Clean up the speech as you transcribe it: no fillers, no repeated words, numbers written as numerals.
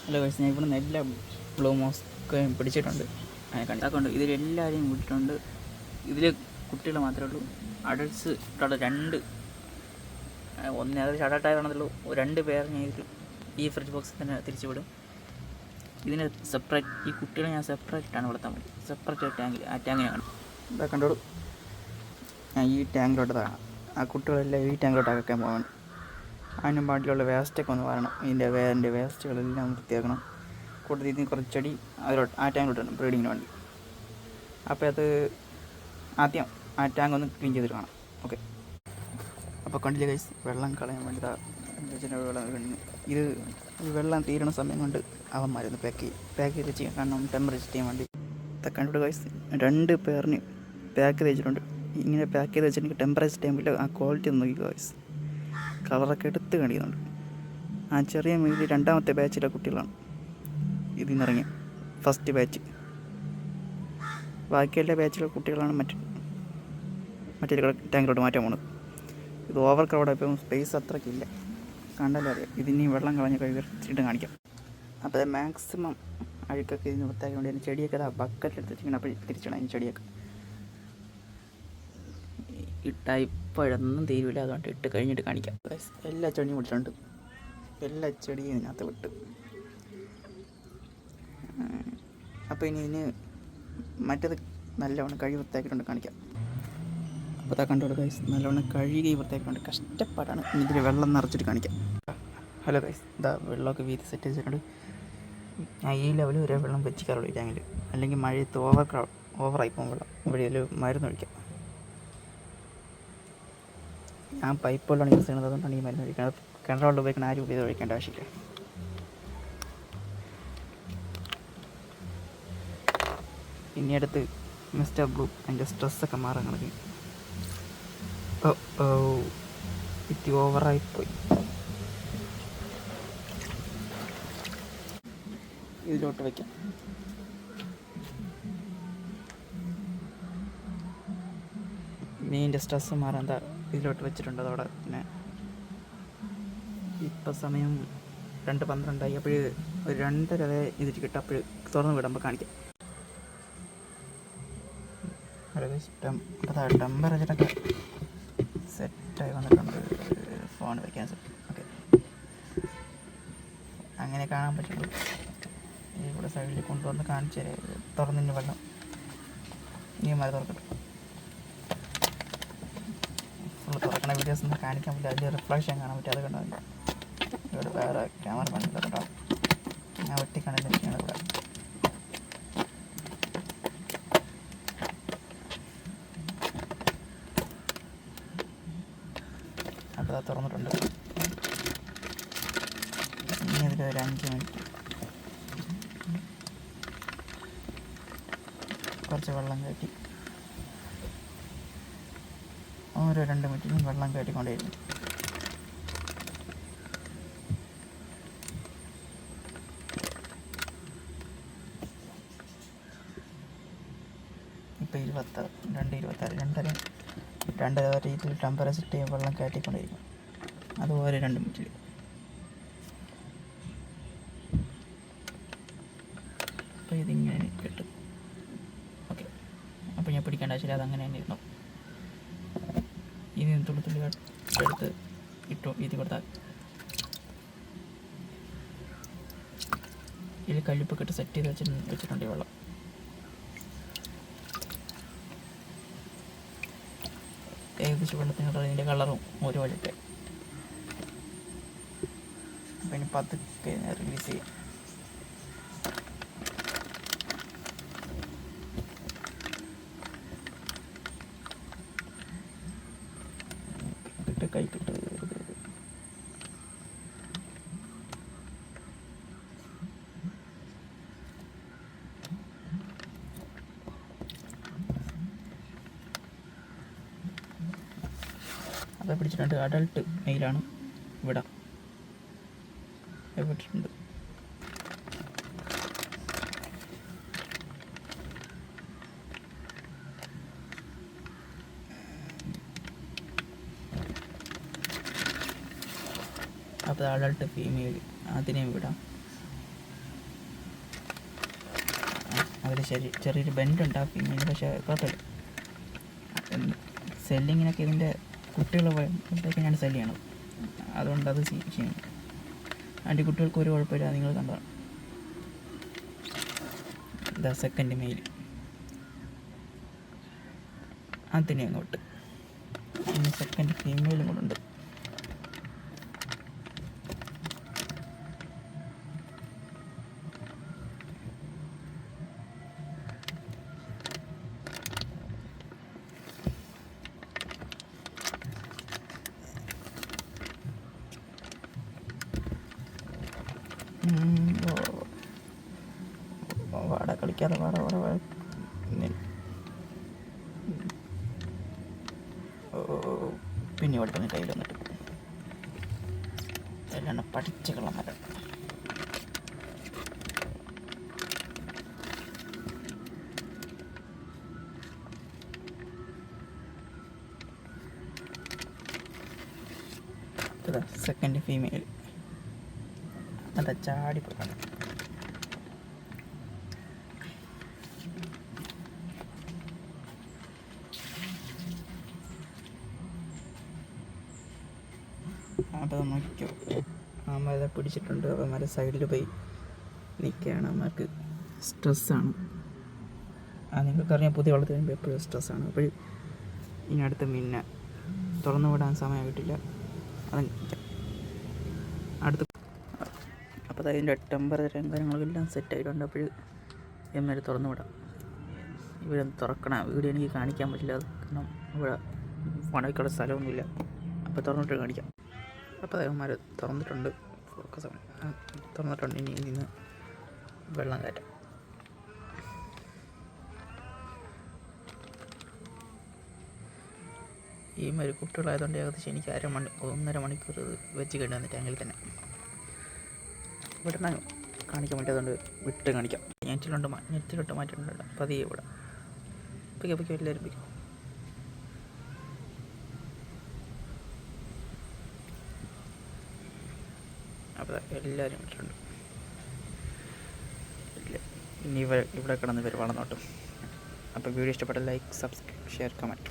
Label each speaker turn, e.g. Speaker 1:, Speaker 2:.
Speaker 1: Hello guys, ഞാൻ ഇവിടെ നിന്ന് എല്ലാ ബ്ലൂ മോസ്കും പിടിച്ചിട്ടുണ്ട്. കണ്ടാക്കൊണ്ട് ഇതിലെല്ലാവരെയും വിട്ടിട്ടുണ്ട്. ഇതിൽ കുട്ടികൾ മാത്രമേ ഉള്ളൂ. അഡൾട്ട്സ് ഇട്ടുള്ള ഏകദേശം അഡൾട്ടായതാണെന്നുള്ളൂ. 2 പേർ ഞാൻ ഈ ഫ്രിഡ്ജ് ബോക്സിൽ തന്നെ തിരിച്ചു വിടും. ഇതിന് സെപ്പറേറ്റ് ഈ കുട്ടികളെ ഞാൻ സെപ്പറേറ്റാണ് വളർത്താൻ വേണ്ടി സെപ്പറേറ്റ് ടാങ്കിൽ ആ ടാങ്കിനാണ് ഇതാ കണ്ടോളൂ. ഞാൻ ഈ ടാങ്കിലോട്ട് താഴാം. ആ കുട്ടികളെല്ലാം ഈ ടാങ്കിലോട്ട് അകക്കാൻ പോകണം. അതിനും പാട്ടിലുള്ള വേസ്റ്റൊക്കെ ഒന്ന് വരണം. ഇതിൻ്റെ വേസ്റ്റുകളെല്ലാം വൃത്തിയാക്കണം. കൂടുതൽ ഇതിന് കുറച്ച് ചെടി ആ ടാങ്കിലോട്ടാണ് ബ്രീഡിങ്ങിന് വേണ്ടി. അപ്പോൾ അത് ആദ്യം ആ ടാങ്ക് ഒന്ന് ക്ലീൻ ചെയ്തിട്ട് കാണാം. ഓക്കെ, അപ്പോൾ കണ്ടില്ലേ ഗൈസ്, വെള്ളം കളയാൻ വേണ്ടി വെള്ളം ഇത് ഈ വെള്ളം തീരണ സമയം കൊണ്ട് അവന്മാരൊന്ന് പാക്ക് ചെയ്ത് ചെയ്യാൻ കാരണം ടെമ്പറേച്ചർ ചെയ്യാൻ വേണ്ടി കണ്ടിട്ട് ഗൈസ് 2 പേരിന് പാക്ക് ചെയ്ത് വെച്ചിട്ടുണ്ട്. ഇങ്ങനെ പാക്ക് ചെയ്ത് വെച്ചിട്ടുണ്ടെങ്കിൽ ടെമ്പറേച്ചർ ടൈമിൽ ആ ക്വാളിറ്റി ഒന്ന് നോക്കി ഗൈസ്, കളറൊക്കെ എടുത്ത് കാണിക്കുന്നുണ്ട്. ആ ചെറിയ മീനിൽ 2ാമത്തെ ബാച്ചിലെ കുട്ടികളാണ് ഇതിൽ നിന്നിറങ്ങിയ ഫസ്റ്റ് ബാച്ച്. ബാക്കിയെല്ലാ ബാച്ചിലെ കുട്ടികളാണ് മറ്റേ ടാങ്കിലോട്ട് മാറ്റാൻ പോകുന്നത്. ഇത് ഓവർ ക്രൗഡ് ഇപ്പം സ്പേസ് അത്രയ്ക്കില്ല, കണ്ടാലും അറിയാം. ഇതിനി വെള്ളം കളഞ്ഞ് കഴിച്ചിട്ട് കാണിക്കാം. അപ്പോൾ അത് മാക്സിമം അഴുക്കൊക്കെ ഇതിന് വൃത്തിയാക്കി കൊണ്ട് തന്നെ ചെടിയൊക്കെ അതാ ബക്കറ്റിലെടുത്തിങ്ങനെ അപ്പോൾ തിരിച്ചിടാം. ഈ ചെടിയൊക്കെ ഇപ്പോഴൊന്നും തീരുവില്ല, അതുകൊണ്ട് ഇട്ട് കഴിഞ്ഞിട്ട് കാണിക്കാം. എല്ലാ ചെടിയും വിട്ടിട്ടുണ്ട്. എല്ലാ ചെടിയും ഇതിനകത്ത് വിട്ട്. അപ്പോൾ ഇനി ഇതിന് മറ്റേത് നല്ലവണ്ണം കഴുകി വൃത്തിയാക്കിയിട്ടുണ്ട് കാണിക്കാം. അപ്പോൾ അതാ കണ്ടോളൂ ഗൈസ്, നല്ലവണ്ണം കഴുകി വൃത്തിയാക്കിയിട്ടുണ്ട്. കഷ്ടപ്പാടാണ്. ഇതിൽ വെള്ളം നിറച്ചിട്ട് കാണിക്കാം. ഹലോ ഗൈസ്, ഇതാ വെള്ളമൊക്കെ വീതി സെറ്റ് ചെയ്തിട്ടുണ്ട്. ഞാൻ ഈ ലെവൽ വരെ വെള്ളം വെച്ചിക്കാറുള്ളൂ ഈ ടാങ്കിൽ, അല്ലെങ്കിൽ മഴയത്ത് ഓവറായി പോകും വെള്ളം. ഇവിടെ ഇതിൽ മരുന്നൊഴിക്കാം. ഞാൻ പൈപ്പ് വെള്ളമാണ് യൂസ് ചെയ്യുന്നത്, അതുകൊണ്ടാണ് ഈ മരുന്ന് ഒഴിക്കുന്നത്. കിണർ വെള്ളം ഉപയോഗിക്കുന്ന ആരും ഇത് ഒഴിക്കേണ്ട ആവശ്യമില്ല. ഇനി അടുത്ത് മിസ്റ്റർ ബ്ലൂ അതിൻ്റെ സ്ട്രെസ്സൊക്കെ മാറാൻ കണക്കി. ഇത് ഓവറായിപ്പോയി. ഇതിലോട്ട് വയ്ക്കാം. മീനിൻ്റെ സ്ട്രെസ്സ് മാറാൻ എന്താ ഇതിലോട്ട് വെച്ചിട്ടുണ്ട്. അതവിടെ പിന്നെ ഇപ്പം സമയം 2:12 അപ്പോൾ ഒരു 2:30 വരെ ഇതിട്ട് കിട്ടും. അപ്പോൾ തുറന്ന് വിടുമ്പോൾ കാണിക്കാം. ടെമ്പറേച്ചറൊക്കെ സെറ്റായി വന്നിട്ടുണ്ട്. ഫോൺ വയ്ക്കാൻ ഓക്കെ, അങ്ങനെ കാണാൻ പറ്റുള്ളൂ. ഇവിടെ സൈഡിൽ കൊണ്ടുവന്ന് കാണിച്ചു തരാം. തുറന്നിൻ്റെ വെള്ളം ഇനിയും മഴ തുറക്കട്ടെ. ഫുൾ തുറക്കണ വീഡിയോസ് ഒന്നും കാണിക്കാൻ പറ്റില്ല, അതിൻ്റെ റിഫ്ലക്ഷൻ കാണാൻ പറ്റും. അത് കണ്ടാൽ ഇവിടെ വേറെ ക്യാമറ പണില്ല കേട്ടോ. ഞാൻ ഒറ്റക്കാണില്ലാണ് ഇവിടെ. അപ്പോൾ അത് തുറന്നിട്ടുണ്ട്. ഇനി ഇതിൽ ഒരു 5 മിനിറ്റ് കുറച്ച് വെള്ളം കയറ്റി ഓരോ 2 മിനിറ്റിനും വെള്ളം കയറ്റിക്കൊണ്ടേയിരുന്നു. ഇപ്പോൾ 2:26 2:30 വരെ ഇതിൽ ടെമ്പറേച്ചർ ടൈം വെള്ളം കയറ്റിക്കൊണ്ടേയിരിക്കും. അതുപോലെ 2 മിനിറ്റിൽ. അപ്പോൾ ഇതിങ്ങനെ കിട്ടും. ഓക്കെ, അപ്പോൾ ഞാൻ പിടിക്കേണ്ട ആവശ്യമില്ല, അതങ്ങനെ തന്നെ ഇരുന്നു. ഇനി തുള്ളി എടുത്ത് വീതി കൊടുത്താൽ ഇതിൽ കല്ലുപ്പൊക്കെ ഇട്ട് സെറ്റ് ചെയ്ത് വെച്ചിട്ടുണ്ട്. വെള്ളം ഏകദേശം വെള്ളത്തിനുള്ള അതിൻ്റെ കളറും ഓരോ വഴിയൊക്കെ. അപ്പം ഇനി പതുക്കെ റിലീസ് ചെയ്യാം. കൈക്കിട്ട് അത് പിടിച്ചിട്ടുണ്ട്. അഡൾട്ട് മെയിലാണ് ഇവിടെ വിട്ടിട്ടുണ്ട്. അപ്പോൾ അഡൾട്ട് ഫീമെയിൽ അതിനെയും വിടാം. അതിൽ ചെറിയൊരു ബെൻഡുണ്ട് ആ ഫീമെയിൽ, പക്ഷേ കുഴപ്പമില്ല. സെല്ലിങ്ങിനൊക്കെ ഇതിൻ്റെ കുട്ടികൾ വരുമ്പോഴത്തേക്ക് ഞാൻ സെല്ല് ചെയ്യണം, അതുകൊണ്ട് അത് ചെയ്യണം. അതിൻ്റെ കുട്ടികൾക്ക് ഒരു കുഴപ്പമില്ല, നിങ്ങൾ കണ്ടതാണ്. ഇതാ സെക്കൻഡ് മെയിൽ, അതിനെ അങ്ങോട്ട്. പിന്നെ സെക്കൻഡ് ഫീമെയിലും കൂടെ ഉണ്ട്. വാട കളിക്കാതെ വാട പിന്നെ ഇവിടെ തന്നെ കയ്യിൽ വന്നിട്ട് എല്ലാം പഠിച്ച് കള്ളന്മാരാണ്. സെക്കൻഡ് ഫീമെയിൽ അതാ ചാടിപ്പോയി. അപ്പോൾ നോക്കിയോ, അവന്മാരെ പിടിച്ചിട്ടുണ്ട്. അവന്മാരെ സൈഡിൽ പോയി നിൽക്കുകയാണ്. അവന്മാർക്ക് സ്ട്രെസ്സാണ്. നിങ്ങൾക്കറിയാം, പുതിയ വളർത്തി വരുമ്പോൾ എപ്പോഴും സ്ട്രെസ്സാണ്. അപ്പോൾ ഇനി അടുത്ത മീനിനെ തുറന്നു വിടാൻ സമയമായിട്ടില്ല. അത് അടുത്ത് അപ്പോൾ അതിൻ്റെ ടെമ്പറേച്ചറും കാര്യങ്ങളെല്ലാം സെറ്റായിട്ടുണ്ട്. അപ്പോൾ എമ്മാർ തുറന്നു വിടാം. ഇവിടെ തുറക്കണം. വീഡിയോ എനിക്ക് കാണിക്കാൻ പറ്റില്ല, കാരണം ഇവിടെ വടക്കുള്ള സ്ഥലമൊന്നുമില്ല. അപ്പോൾ തുറന്നിട്ട് കാണിക്കാം. അപ്പോൾ അവന്മാർ തുറന്നിട്ടുണ്ട്. ഫോക്കസാണ്, തുറന്നിട്ടുണ്ട്. ഇനി നിന്ന് വെള്ളം കയറ്റാം. ഈ ഒരു കുട്ടികളായതുകൊണ്ട് ഏകദേശം എനിക്ക് 1.5 മണിക്കൂർ വെച്ച് കിട്ടുന്ന ടാങ്കിൽ തന്നെ. ഇവിടെ കാണിക്കാൻ പറ്റാത്തതുകൊണ്ട് വിട്ട് കാണിക്കാം. നെറ്റിലോട്ട് മാറ്റിയിട്ടുണ്ട്. പതിയെ ഇവിടെ പിക്കോ എല്ലാവരും പിക്കോ. അപ്പോൾ എല്ലാവരും ഇട്ടിട്ടുണ്ട്. ഇനി ഇവിടെ കിടന്ന് ഇവർ വളർന്നോട്ടും. അപ്പോൾ വീഡിയോ ഇഷ്ടപ്പെട്ട ലൈക്ക്, സബ്സ്ക്രൈബ്, ഷെയർ, കമൻറ്റ്.